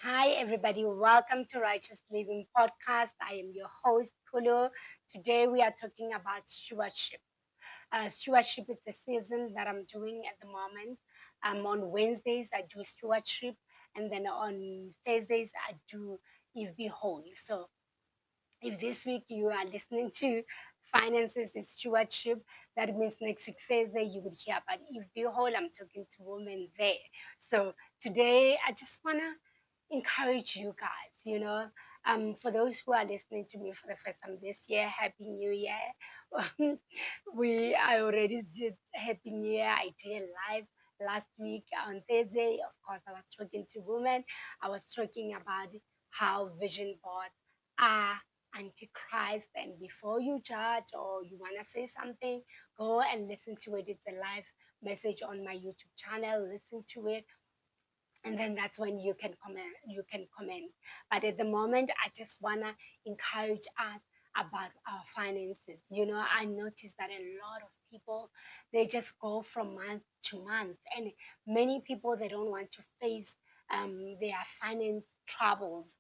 Hi, everybody. Welcome to Righteous Living Podcast. I am your host, Kulu. Today, we are talking about stewardship. Stewardship is a season that I'm doing at the moment. On Wednesdays, I do stewardship, and then on Thursdays, I do If Be Whole. So, if this week you are listening to finances is stewardship, that means next week Thursday you would hear about If Be Whole. I'm talking to women there. So, today, I just want to encourage you guys, for those who are listening to me for the first time this year, Happy New Year. I already did Happy New Year. I did it live last week on Thursday. Of course, I was talking to women. I was talking about how vision boards are antichrist, and before you judge or you want to say something, go and listen to it. It's a live message on my YouTube channel. Listen to it, and then that's when you can comment. But at the moment, I just want to encourage us about our finances. I noticed that a lot of people, they just go from month to month, and many people, they don't want to face their finance troubles,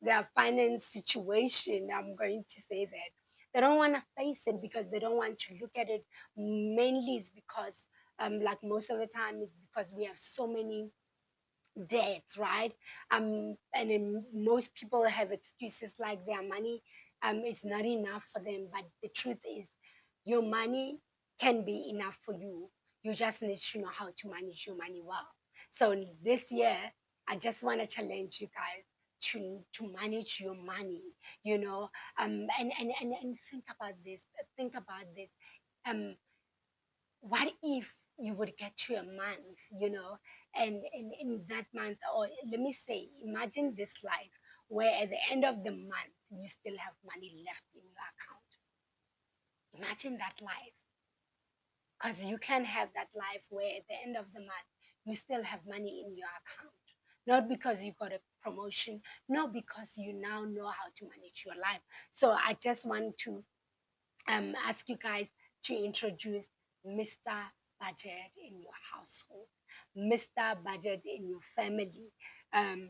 their finance situation. I'm going to say that they don't want to face it because they don't want to look at it. Mainly is because like most of the time, it's because we have so many debts, right? And then most people have excuses like their money is not enough for them. But the truth is, your money can be enough for you. You just need to know how to manage your money well. So this year, I just want to challenge you guys to manage your money. And think about this. Think about this. Um, what if you would get to a month, and in that month, or let me say, imagine this life where at the end of the month you still have money left in your account. Imagine that life, because you can have that life where at the end of the month you still have money in your account, not because you got a promotion, not because you now know how to manage your life. So I just want to ask you guys to introduce Mr. Budget in your household, Mr. Budget in your family. Um,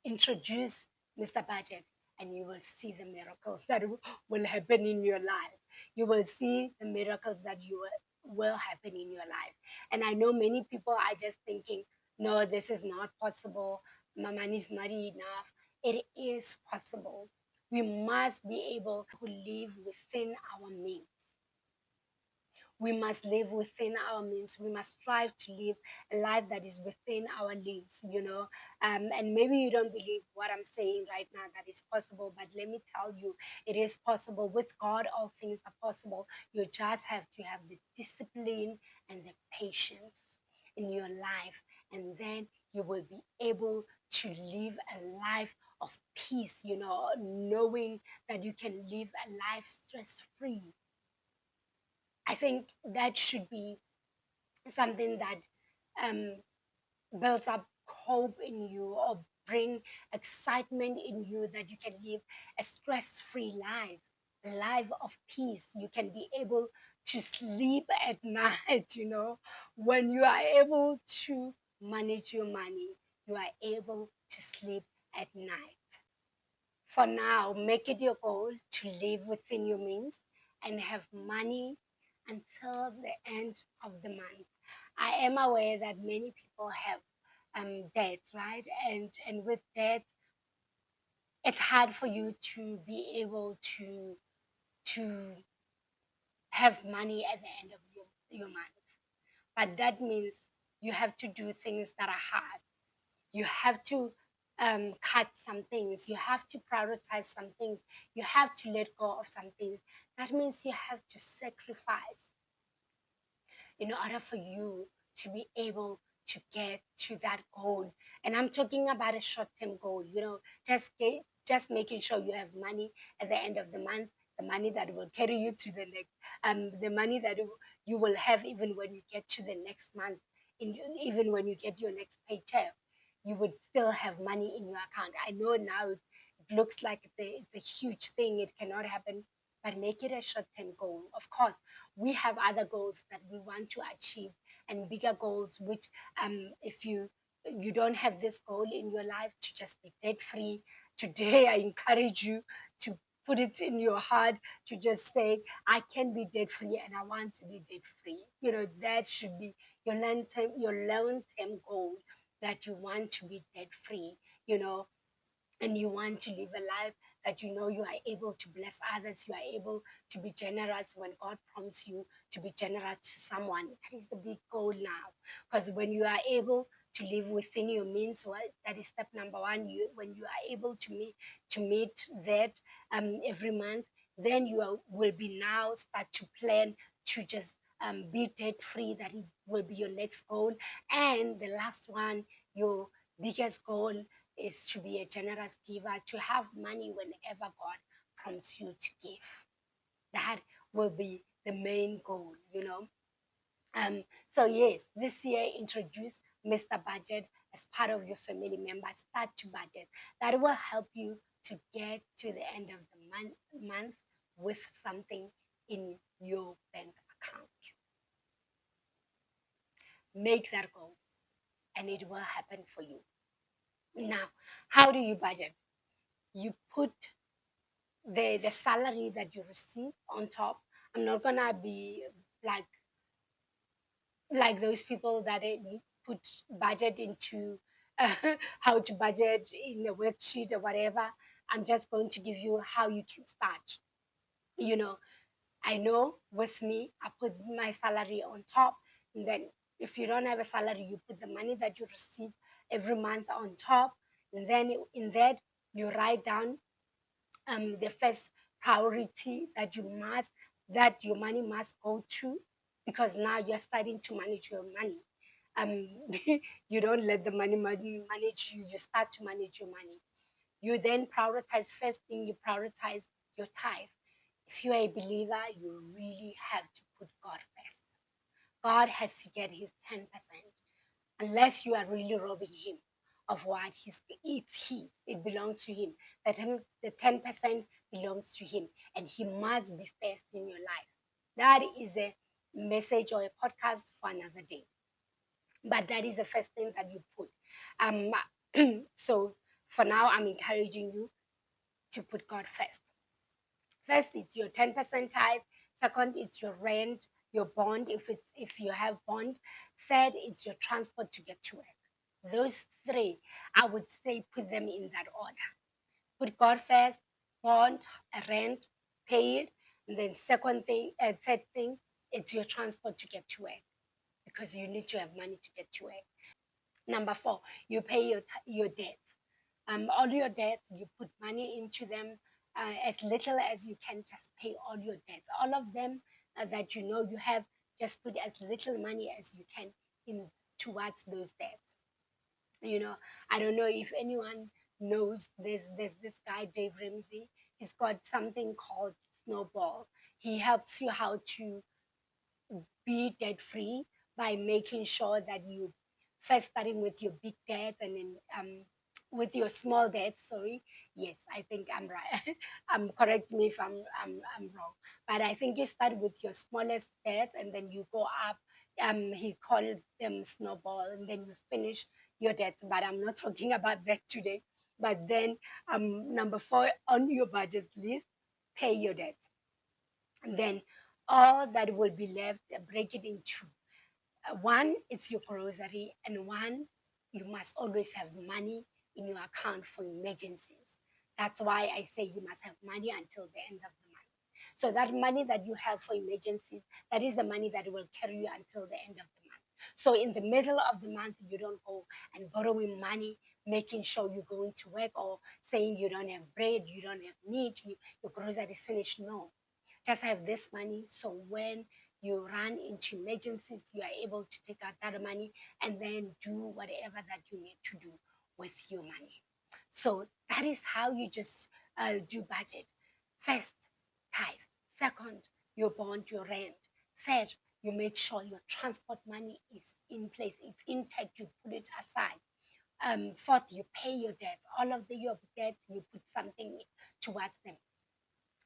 Introduce Mr. Budget, and you will see the miracles that will happen in your life. You will see the miracles that will happen in your life. And I know many people are just thinking, no, this is not possible. My money is not enough. It is possible. We must be able to live within our means. We must live within our means. We must strive to live a life that is within our means. And maybe you don't believe what I'm saying right now that is possible, but let me tell you, it is possible. With God, all things are possible. You just have to have the discipline and the patience in your life, and then you will be able to live a life of peace, knowing that you can live a life stress free. I think that should be something that um, builds up hope in you, or bring excitement in you, that you can live a stress-free life, a life of peace. You can be able to sleep at night, when you are able to manage your money, you are able to sleep at night. For now, make it your goal to live within your means and have money until the end of the month. I am aware that many people have debts, right? And with debt, it's hard for you to be able to have money at the end of your month. But that means you have to do things that are hard. You have to cut some things. You have to prioritize some things. You have to let go of some things. That means you have to sacrifice in order for you to be able to get to that goal. And I'm talking about a short-term goal, just making sure you have money at the end of the month, the money that will carry you to the next, the money that you will have even when you get to the next month, even when you get your next paycheck, you would still have money in your account. I know now it looks like it's a huge thing, it cannot happen, but make it a short-term goal. Of course, we have other goals that we want to achieve, and bigger goals, which if you you don't have this goal in your life to just be debt free, today I encourage you to put it in your heart to just say, I can be debt free and I want to be debt free. That should be your long term goal, that you want to be debt free, you know, and you want to live a life that you are able to bless others, you are able to be generous when God prompts you to be generous to someone. That is the big goal now. Because when you are able to live within your means, well, that is step number one. When you are able to meet that every month, then will be now start to plan to just be debt free. That it will be your next goal. And the last one, your biggest goal, is to be a generous giver, to have money whenever God prompts you to give. That will be the main goal, you know. So yes, this year introduce Mr. Budget as part of your family members. Start to budget. That will help you to get to the end of the month with something in your bank account. Make that goal, and it will happen for you. Now, how do you budget? You put the salary that you receive on top. I'm not gonna be like those people that put budget into uh, how to budget in a worksheet or whatever. I'm just going to give you how you can start. You know, I know with me, I put my salary on top, and then if you don't have a salary, you put the money that you receive every month on top, and then in that you write down the first priority that your money must go to, because now you're starting to manage your money. um you don't let the money manage you, you start to manage your money. You then prioritize. First thing, you prioritize your tithe. If you're a believer, you really have to put God first. God has to get his 10%, unless you are really robbing him of what it's his, it belongs to him. The 10% belongs to him, and he must be first in your life. That is a message or a podcast for another day. But that is the first thing that you put. Um, so for now, I'm encouraging you to put God first. First, it's your 10% tithe. Second, it's your rent, your bond, if you have bond. Third, it's your transport to get to work. Those three, I would say, put them in that order. Put God first, bond, rent, pay it, and then third thing, it's your transport to get to work, because you need to have money to get to work. Number four, you pay your debts. All your debts, you put money into them, as little as you can. Just pay all your debts, all of them that you have. Just put as little money as you can in towards those debts. you know I don't know if anyone knows, there's this guy, Dave Ramsey. He's got something called Snowball. He helps you how to be debt free by making sure that you first starting with your big debt, and then with your small debt. Sorry, yes, I think I'm right. Correct me if I'm wrong, but I think you start with your smallest debt and then you go up. He calls them snowball, and then you finish your debts. But I'm not talking about that today. But then number four on your budget list, pay your debts. And then all that will be left, break it into one, it's your grocery, and one, you must always have money in your account for emergencies. That's why I say you must have money until the end of the month. So that money that you have for emergencies, that is the money that will carry you until the end of the month. So in the middle of the month, you don't go and borrowing money, making sure you're going to work, or saying you don't have bread, you don't have meat, your grocery is finished. No, just have this money, so when you run into emergencies, you are able to take out that money and then do whatever that you need to do with your money. So that is how you just do budget. First, tithe. Second, your bond, your rent. Third, you make sure your transport money is in place, it's intact, you put it aside. Fourth, you pay your debts. All of your debts, you put something towards them.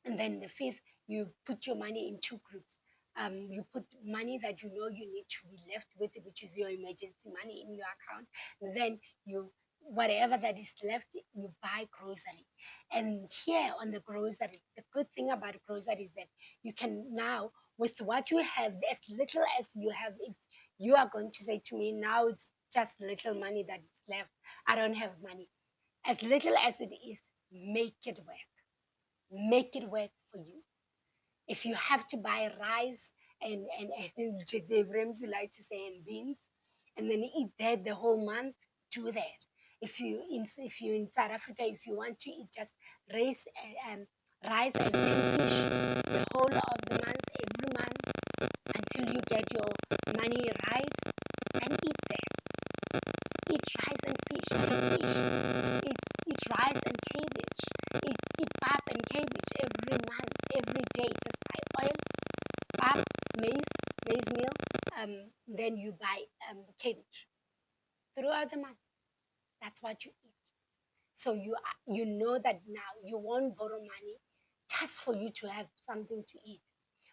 And then the fifth, you put your money in two groups. You put money that you know you need to be left with, which is your emergency money in your account. Then you, whatever that is left, you buy grocery. And here on the grocery, the good thing about grocery is that you can now, with what you have, as little as you have, if you are going to say to me now it's just little money that is left, I don't have money, as little as it is, make it work. Make it work for you. If you have to buy rice and Dave Ramsey likes to say, and beans, and then eat that the whole month, do that. If you in South Africa, if you want to eat just rice, rice and tin fish the whole of the month, every month, until you get your money right, then eat that. Eat rice and fish, tin fish. Eat rice and cabbage. Eat pap and cabbage every month, every day. Just buy oil, pap, maize meal. Then you buy cabbage throughout the month. That's what you eat. So you know that now you won't borrow money just for you to have something to eat.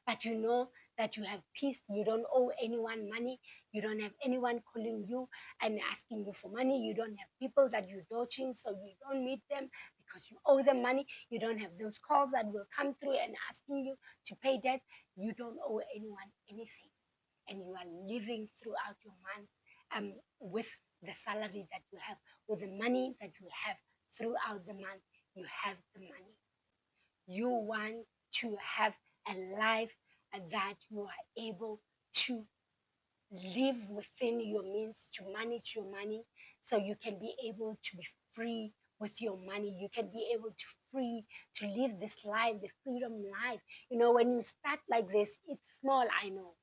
But you know that you have peace. You don't owe anyone money. You don't have anyone calling you and asking you for money. You don't have people that you're dodging, so you don't meet them because you owe them money. You don't have those calls that will come through and asking you to pay debt. You don't owe anyone anything. And you are living throughout your month with the salary that you have, with the money that you have throughout the month. You have the money. You want to have a life that you are able to live within your means, to manage your money, so you can be able to be free with your money. You can be able to free to live this life, the freedom life. When you start like this, it's small, I know.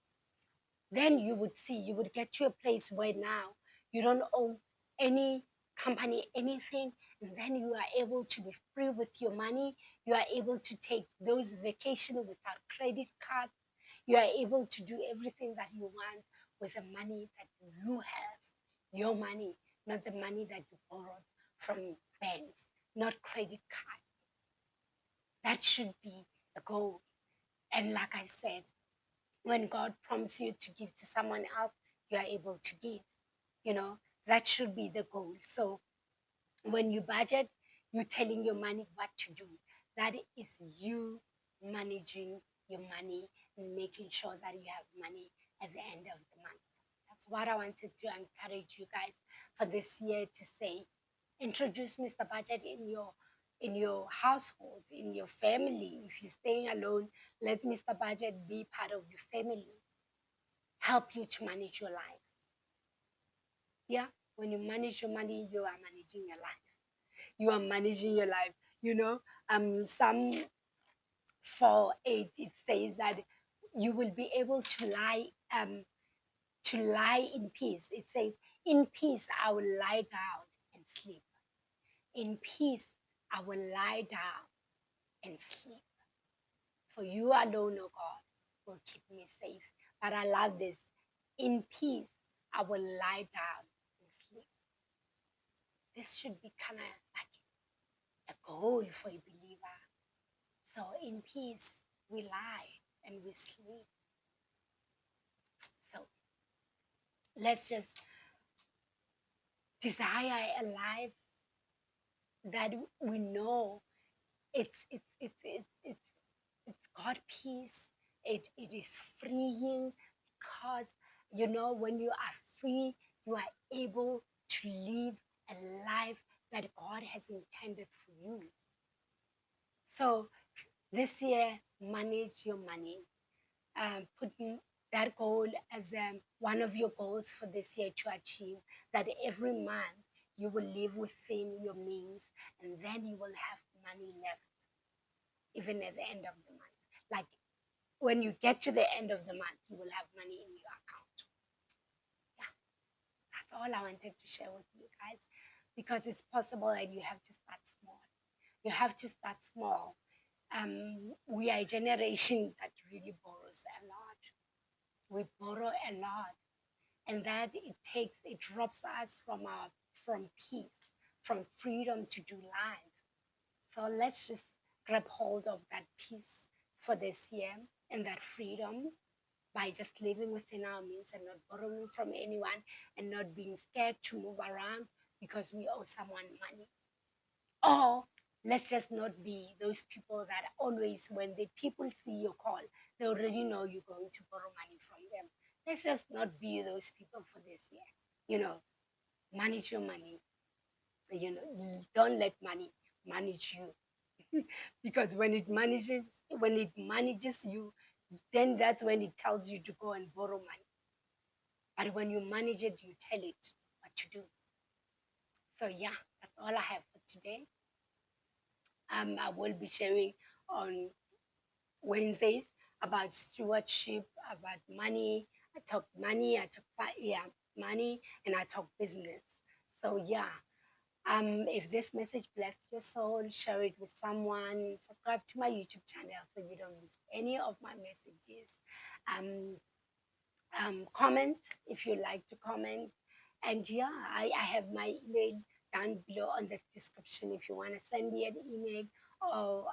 Then you would see, you would get to a place where now you don't owe any company anything, and then you are able to be free with your money. You are able to take those vacations without credit cards. You are able to do everything that you want with the money that you have, your money, not the money that you borrowed from banks, not credit cards. That should be the goal. And like I said, when God prompts you to give to someone else, you are able to give. You know, that should be the goal. So when you budget, you're telling your money what to do. That is you managing your money and making sure that you have money at the end of the month. That's what I wanted to encourage you guys for this year to say. Introduce Mr. Budget in your household, in your family. If you're staying alone, let Mr. Budget be part of your family. Help you to manage your life. Yeah, when you manage your money, you are managing your life. You are managing your life. Psalm 4:8 it says that you will be able to lie in peace. It says, "In peace I will lie down and sleep. In peace I will lie down and sleep. For you alone, O God, will keep me safe." But I love this. In peace I will lie down and sleep. This should be kind of like a goal for a believer. So in peace we lie and we sleep. So let's just desire a life that we know it's God peace. It is freeing because when you are free, you are able to live a life that God has intended for you. So this year, manage your money. Put that goal as one of your goals for this year to achieve, that every month you will live within your means, and then you will have money left even at the end of the month. Like when you get to the end of the month, you will have money in your account. Yeah, that's all I wanted to share with you guys, because it's possible and you have to start small. You have to start small. We are a generation that really borrows a lot. We borrow a lot, and that it robs us from peace, from freedom to do life. So let's just grab hold of that peace for this year and that freedom. by just living within our means and not borrowing from anyone and not being scared to move around because we owe someone money. Or let's just not be those people that always, when the people see your call, they already know you're going to borrow money from them. Let's just not be those people for this year. You know, manage your money. Don't let money manage you. Because when it manages you, then that's when it tells you to go and borrow money. But when you manage it, you tell it what to do. So yeah, that's all I have for today. I will be sharing on Wednesdays about stewardship, about money. I talk money, yeah, money, and I talk business. So yeah, if this message blessed your soul, share it with someone. Subscribe to my YouTube channel so you don't miss any of my messages. Um, comment if you like to comment. And yeah, I have my email down below on the description if you want to send me an email or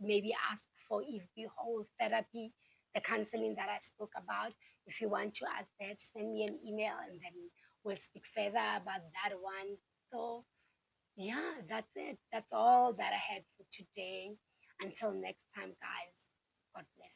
maybe ask for if the whole therapy, the counseling that I spoke about. If you want to ask that, send me an email and then we'll speak further about that one. So yeah, that's it. That's all that I had for today. Until next time, guys. God bless.